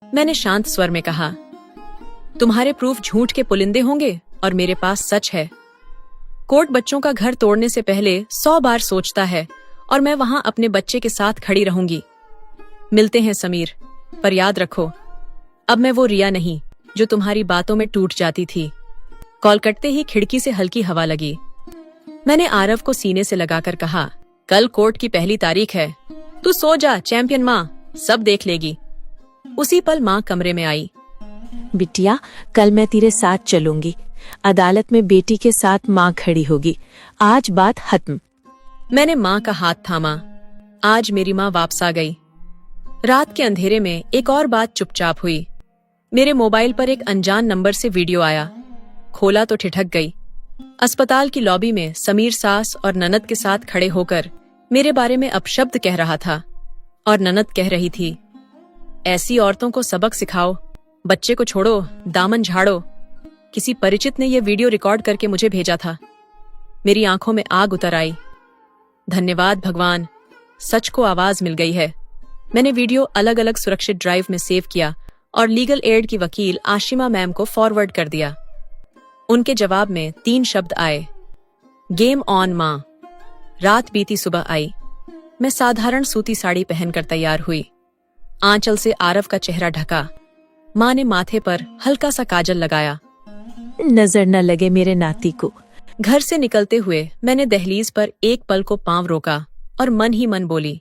मैंने शांत स्वर में कहा, तुम्हारे प्रूफ झूठ के पुलिंदे होंगे और मेरे पास सच है। कोर्ट बच्चों का घर तोड़ने से पहले 100 बार सोचता है और मैं वहां अपने बच्चे के साथ खड़ी रहूंगी। मिलते हैं समीर, पर याद रखो, अब मैं वो रिया नहीं जो तुम्हारी बातों में टूट जाती थी। कॉल कटते ही खिड़की से हल्की हवा लगी। मैंने आरव को सीने से लगाकर कहा, कल कोर्ट की पहली तारीख है, तू सो जा चैंपियन माँ, सब देख लेगी। उसी पल माँ कमरे में आई। बिटिया, कल मैं तेरे साथ चलूंगी। अदालत में बेटी के साथ माँ खड़ी होगी। आज बात खत्म। मैंने माँ का हाथ थामा। आज मेरी माँ वापस आ गई। रात के अंधेरे में एक और बात चुपचाप हुई। मेरे मोबाइल पर एक अनजान नंबर से वीडियो आया। खोला तो ठिठक गई। अस्पताल की लॉबी में समीर सास और ननद के साथ खड़े होकर मेरे बारे में अपशब्द कह रहा था और ननद कह रही थी, ऐसी औरतों को सबक सिखाओ, बच्चे को छोड़ो, दामन झाड़ो। किसी परिचित ने यह वीडियो रिकॉर्ड करके मुझे भेजा था। मेरी आंखों में आग उतर आई। धन्यवाद भगवान, सच को आवाज मिल गई है। मैंने वीडियो अलग अलग सुरक्षित ड्राइव में सेव किया और लीगल एड की वकील आशिमा मैम को फॉरवर्ड कर दिया। उनके जवाब में 3 शब्द आए, गेम ऑन माँ। रात बीती, सुबह आई। मैं साधारण सूती साड़ी पहनकर तैयार हुई। आंचल से आरव का चेहरा ढका। माँ ने माथे पर हल्का सा काजल लगाया। नजर न लगे मेरे नाती को। घर से निकलते हुए मैंने दहलीज पर एक पल को पांव रोका और मन ही मन बोली,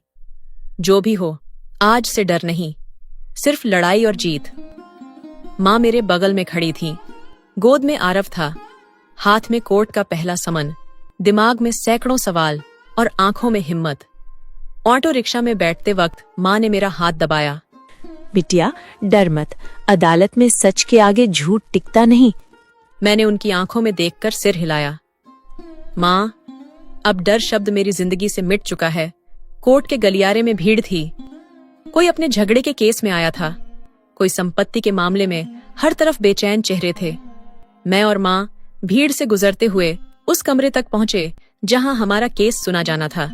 जो भी हो, आज से डर नहीं, सिर्फ लड़ाई और जीत। माँ मेरे बगल में खड़ी थी। गोद में आरव था, हाथ में कोर्ट का पहला समन, दिमाग में सैकड़ों सवाल और आंखों में हिम्मत। ऑटो रिक्शा में बैठते वक्त माँ ने मेरा हाथ दबाया। बिटिया, डर मत, अदालत में सच के आगे झूठ टिकता नहीं। मैंने उनकी आंखों में देखकर सिर हिलाया। माँ, अब डर शब्द मेरी जिंदगी से मिट चुका है। कोर्ट के गलियारे में भीड़ थी। कोई अपने झगड़े के केस में आया था, कोई संपत्ति के मामले में। हर तरफ बेचैन चेहरे थे। मैं और माँ भीड़ से गुजरते हुए उस कमरे तक पहुंचे जहां हमारा केस सुना जाना था।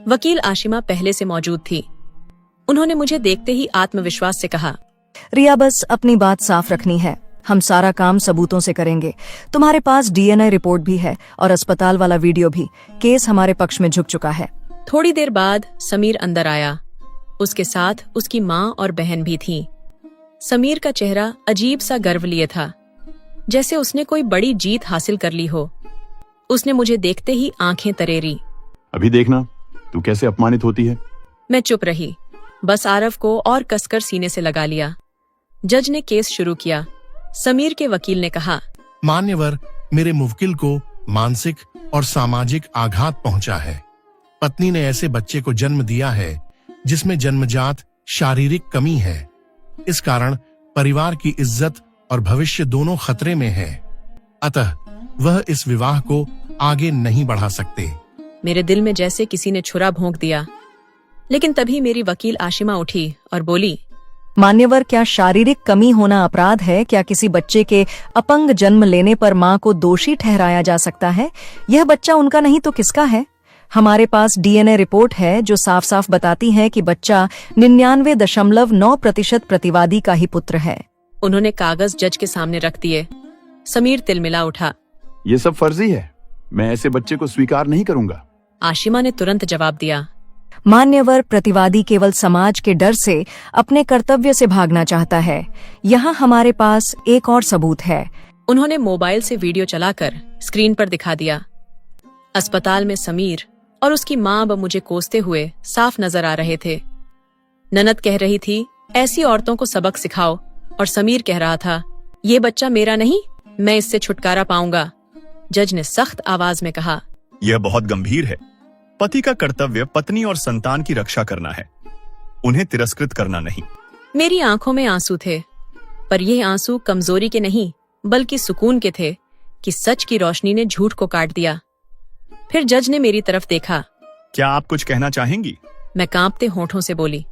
वकील आशिमा पहले से मौजूद थी। उन्होंने मुझे देखते ही आत्मविश्वास से कहा, रिया, बस अपनी बात साफ रखनी है। हम सारा काम सबूतों से करेंगे। तुम्हारे पास डीएनए रिपोर्ट भी है और अस्पताल वाला वीडियो भी। केस हमारे पक्ष में झुक चुका है। थोड़ी देर बाद समीर अंदर आया। उसके साथ उसकी माँ और बहन भी थीं। समीर का चेहरा अजीब सा गर्व लिए था, जैसे उसने कोई बड़ी जीत हासिल कर ली हो। उसने मुझे देखते ही आंखें तरेरी। अभी देखना तू कैसे अपमानित होती है। मैं चुप रही, बस आरव को और कसकर सीने से लगा लिया। जज ने केस शुरू किया। समीर के वकील ने कहा, मान्यवर, मेरे मुवकिल को मानसिक और सामाजिक आघात पहुंचा है। पत्नी ने ऐसे बच्चे को जन्म दिया है जिसमें जन्मजात शारीरिक कमी है। इस कारण परिवार की इज्जत और भविष्य दोनों खतरे में है। अतः वह इस विवाह को आगे नहीं बढ़ा सकते। मेरे दिल में जैसे किसी ने छुरा भोंक दिया। लेकिन तभी मेरी वकील आशिमा उठी और बोली, मान्यवर, क्या शारीरिक कमी होना अपराध है? क्या किसी बच्चे के अपंग जन्म लेने पर माँ को दोषी ठहराया जा सकता है? यह बच्चा उनका नहीं तो किसका है? हमारे पास डीएनए रिपोर्ट है जो साफ साफ बताती है कि बच्चा 99.9% प्रतिवादी का ही पुत्र है। उन्होंने कागज जज के सामने रख दिए। समीर तिलमिला उठा। ये सब फर्जी है, मैं ऐसे बच्चे को स्वीकार नहीं करूंगा। आशिमा ने तुरंत जवाब दिया, मान्यवर, प्रतिवादी केवल समाज के डर से अपने कर्तव्य से भागना चाहता है। यहाँ हमारे पास एक और सबूत है। उन्होंने मोबाइल से वीडियो चलाकर स्क्रीन पर दिखा दिया। अस्पताल में समीर और उसकी माँ अब मुझे कोसते हुए साफ नजर आ रहे थे। ननद कह रही थी, ऐसी औरतों को सबक सिखाओ, और समीर कह रहा था, ये बच्चा मेरा नहीं, मैं इससे छुटकारा पाऊंगा। जज ने सख्त आवाज में कहा, यह बहुत गंभीर है। पति का कर्तव्य पत्नी और संतान की रक्षा करना है, उन्हें तिरस्कृत करना नहीं। मेरी आंखों में आंसू थे, पर ये आंसू कमजोरी के नहीं बल्कि सुकून के थे कि सच की रोशनी ने झूठ को काट दिया। फिर जज ने मेरी तरफ देखा। क्या आप कुछ कहना चाहेंगी? मैं कांपते होठों से बोली,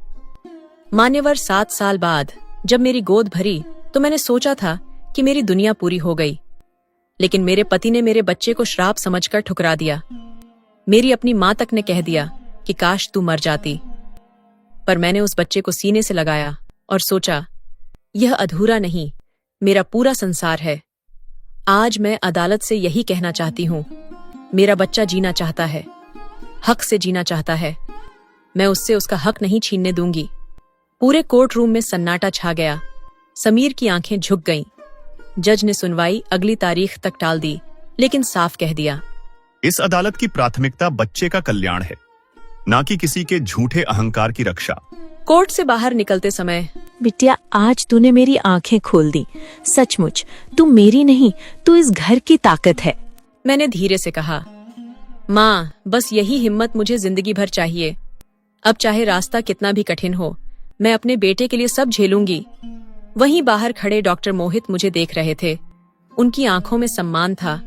मान्यवर, 7 साल बाद जब मेरी गोद भरी तो मैंने सोचा था कि मेरी दुनिया पूरी हो गई। लेकिन मेरे पति ने मेरे बच्चे को श्राप समझकर ठुकरा दिया। मेरी अपनी माँ तक ने कह दिया कि काश तू मर जाती। पर मैंने उस बच्चे को सीने से लगाया और सोचा, यह अधूरा नहीं, मेरा पूरा संसार है। आज मैं अदालत से यही कहना चाहती हूँ, मेरा बच्चा जीना चाहता है, हक से जीना चाहता है। मैं उससे उसका हक नहीं छीनने दूंगी। पूरे कोर्ट रूम में सन्नाटा छा गया। समीर की आंखें झुक गईं। जज ने सुनवाई अगली तारीख तक टाल दी, लेकिन साफ कह दिया, इस अदालत की प्राथमिकता बच्चे का कल्याण है, ना कि किसी के झूठे अहंकार की रक्षा। कोर्ट से बाहर निकलते समय बिटिया, आज तूने मेरी आंखें खोल दी। सचमुच तू मेरी नहीं, तू इस घर की ताकत है। मैंने धीरे से कहा, माँ, बस यही हिम्मत मुझे जिंदगी भर चाहिए। अब चाहे रास्ता कितना भी कठिन हो, मैं अपने बेटे के लिए सब झेलूंगी। वहीं बाहर खड़े डॉक्टर मोहित मुझे देख रहे थे। उनकी आंखों में सम्मान था।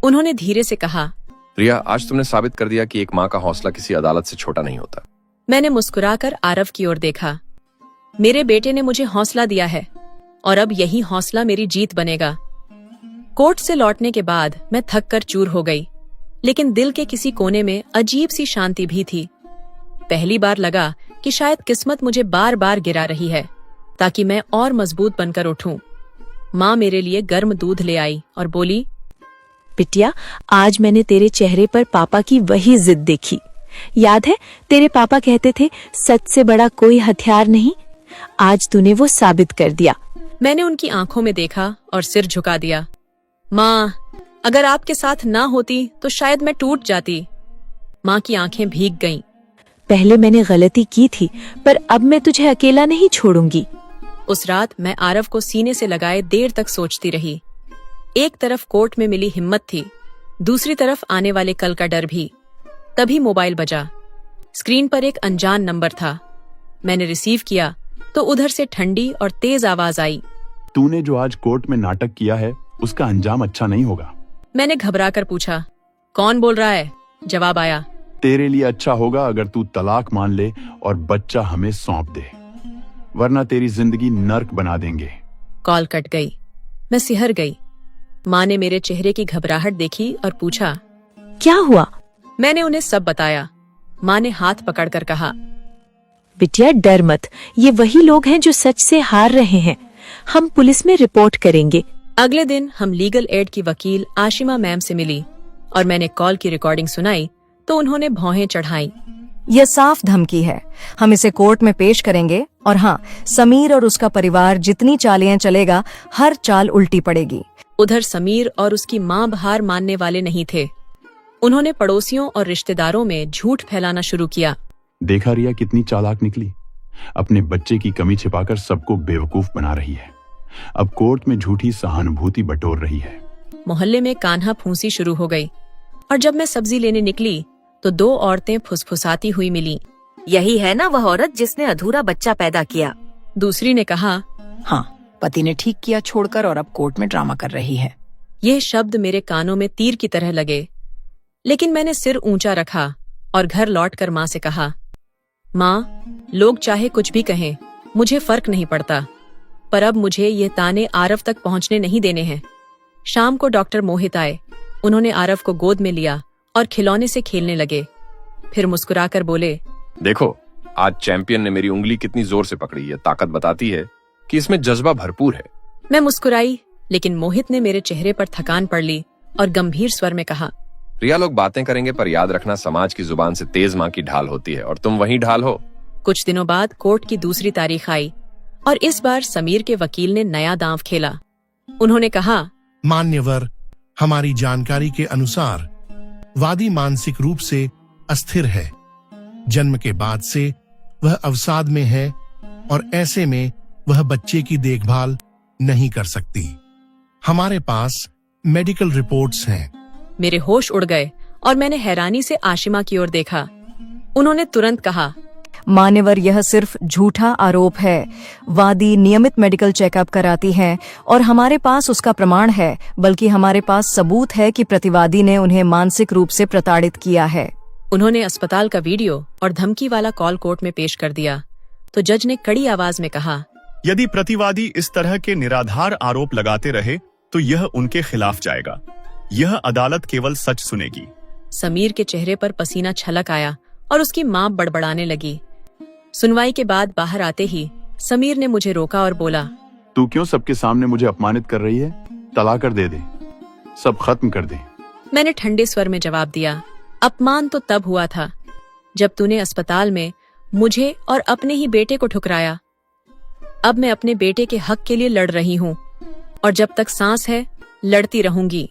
उन्होंने धीरे से कहा, रिया, आज तुमने साबित कर दिया कि एक माँ का हौसला किसी अदालत से छोटा नहीं होता। मैंने मुस्कुराकर आरव की ओर देखा। मेरे बेटे ने मुझे हौसला दिया है और अब यही हौसला मेरी जीत बनेगा। कोर्ट से लौटने के बाद मैं थक कर चूर हो गई, लेकिन दिल के किसी कोने में अजीब सी शांति भी थी। पहली बार लगा कि शायद किस्मत मुझे बार बार गिरा रही है ताकि मैं और मजबूत बनकर उठूं। माँ मेरे लिए गर्म दूध ले आई और बोली, बिटिया, आज मैंने तेरे चेहरे पर पापा की वही जिद देखी। याद है तेरे पापा कहते थे, सच से बड़ा कोई हथियार नहीं। आज तूने वो साबित कर दिया। मैंने उनकी आंखों में देखा और सिर झुका दिया। माँ, अगर आपके साथ ना होती तो शायद मैं टूट जाती। माँ की आंखें भीग गईं। पहले मैंने गलती की थी, पर अब मैं तुझे अकेला नहीं छोड़ूंगी। उस रात मैं आरव को सीने से लगाए देर तक सोचती रही। एक तरफ कोर्ट में मिली हिम्मत थी, दूसरी तरफ आने वाले कल का डर भी। तभी मोबाइल बजा। स्क्रीन पर एक अनजान नंबर था। मैंने रिसीव किया तो उधर से ठंडी और तेज आवाज आई, तूने जो आज कोर्ट में नाटक किया है उसका अंजाम अच्छा नहीं होगा। मैंने घबराकर पूछा, कौन बोल रहा है? जवाब आया, तेरे लिए अच्छा होगा अगर तू तलाक मान ले और बच्चा हमें सौंप दे, वरना तेरी जिंदगी नर्क बना देंगे। कॉल कट गई। मैं सिहर गई। माँ ने मेरे चेहरे की घबराहट देखी और पूछा, क्या हुआ? मैंने उन्हें सब बताया। माँ ने हाथ पकड़कर कहा, बिटिया, डर मत। ये वही लोग हैं जो सच से हार रहे हैं। हम पुलिस में रिपोर्ट करेंगे। अगले दिन हम लीगल एड की वकील आशिमा मैम से मिली और मैंने कॉल की रिकॉर्डिंग सुनाई तो उन्होंने भौहें चढ़ाई। यह साफ धमकी है। हम इसे कोर्ट में पेश करेंगे और हाँ, समीर और उसका परिवार जितनी चालें चलेगा, हर चाल उल्टी पड़ेगी। उधर समीर और उसकी माँ हार मानने वाले नहीं थे। उन्होंने पड़ोसियों और रिश्तेदारों में झूठ फैलाना शुरू किया। देखा रिया कितनी चालाक निकली। अपने बच्चे की कमी छिपाकर सबको बेवकूफ बना रही है। अब कोर्ट में झूठी सहानुभूति बटोर रही है। मोहल्ले में कान्हा फूंसी शुरू हो गई और जब मैं सब्जी लेने निकली तो दो औरतें फुसफुसाती हुई मिली। यही है ना वह औरत जिसने अधूरा बच्चा पैदा किया? दूसरी ने कहा, हाँ, पति ने ठीक किया छोड़कर और अब कोर्ट में ड्रामा कर रही है। यह शब्द मेरे कानों में तीर की तरह लगे, लेकिन मैंने सिर ऊंचा रखा और घर लौटकर माँ से कहा, माँ, लोग चाहे कुछ भी कहें, मुझे फर्क नहीं पड़ता, पर अब मुझे ये ताने आरव तक पहुंचने नहीं देने हैं। शाम को डॉक्टर मोहित आए। उन्होंने आरव को गोद में लिया और खिलौने से खेलने लगे। फिर मुस्कुराकर बोले, देखो, आज चैंपियन ने मेरी उंगली कितनी जोर से पकड़ी है। ताकत बताती है कि इसमें जज्बा भरपूर है। मैं मुस्कुराई, लेकिन मोहित ने मेरे चेहरे पर थकान पड़ ली और गंभीर स्वर में कहा, रिया, लोग बातें करेंगे, पर याद रखना, समाज की जुबान से तेज माँ की ढाल होती है और तुम वही ढाल हो। कुछ दिनों बाद कोर्ट की दूसरी तारीख आई और इस बार समीर के वकील ने नया दांव खेला। उन्होंने कहा, मान्यवर, हमारी जानकारी के अनुसार वादी मानसिक रूप से अस्थिर है। जन्म के बाद से वह अवसाद में है और ऐसे में वह बच्चे की देखभाल नहीं कर सकती। हमारे पास मेडिकल रिपोर्ट्स हैं। मेरे होश उड़ गए और मैंने हैरानी से आशिमा की ओर देखा। उन्होंने तुरंत कहा, मान्यवर, यह सिर्फ झूठा आरोप है। वादी नियमित मेडिकल चेकअप कराती हैं और हमारे पास उसका प्रमाण है, बल्कि हमारे पास सबूत है कि प्रतिवादी ने उन्हें मानसिक रूप से प्रताड़ित किया है। उन्होंने अस्पताल का वीडियो और धमकी वाला कॉल कोर्ट में पेश कर दिया तो जज ने कड़ी आवाज में कहा, यदि प्रतिवादी इस तरह के निराधार आरोप लगाते रहे तो यह उनके खिलाफ जाएगा। यह अदालत केवल सच सुनेगी। समीर के चेहरे पर पसीना छलक आया और उसकी माँ बड़बड़ाने लगी। सुनवाई के बाद बाहर आते ही समीर ने मुझे रोका और बोला, तू क्यों सबके सामने मुझे अपमानित कर रही है? तलाक कर दे, सब खत्म कर दे। मैंने ठंडे स्वर में जवाब दिया, अपमान तो तब हुआ था जब तूने अस्पताल में मुझे और अपने ही बेटे को ठुकराया। अब मैं अपने बेटे के हक के लिए लड़ रही हूँ और जब तक सांस है लड़ती रहूंगी।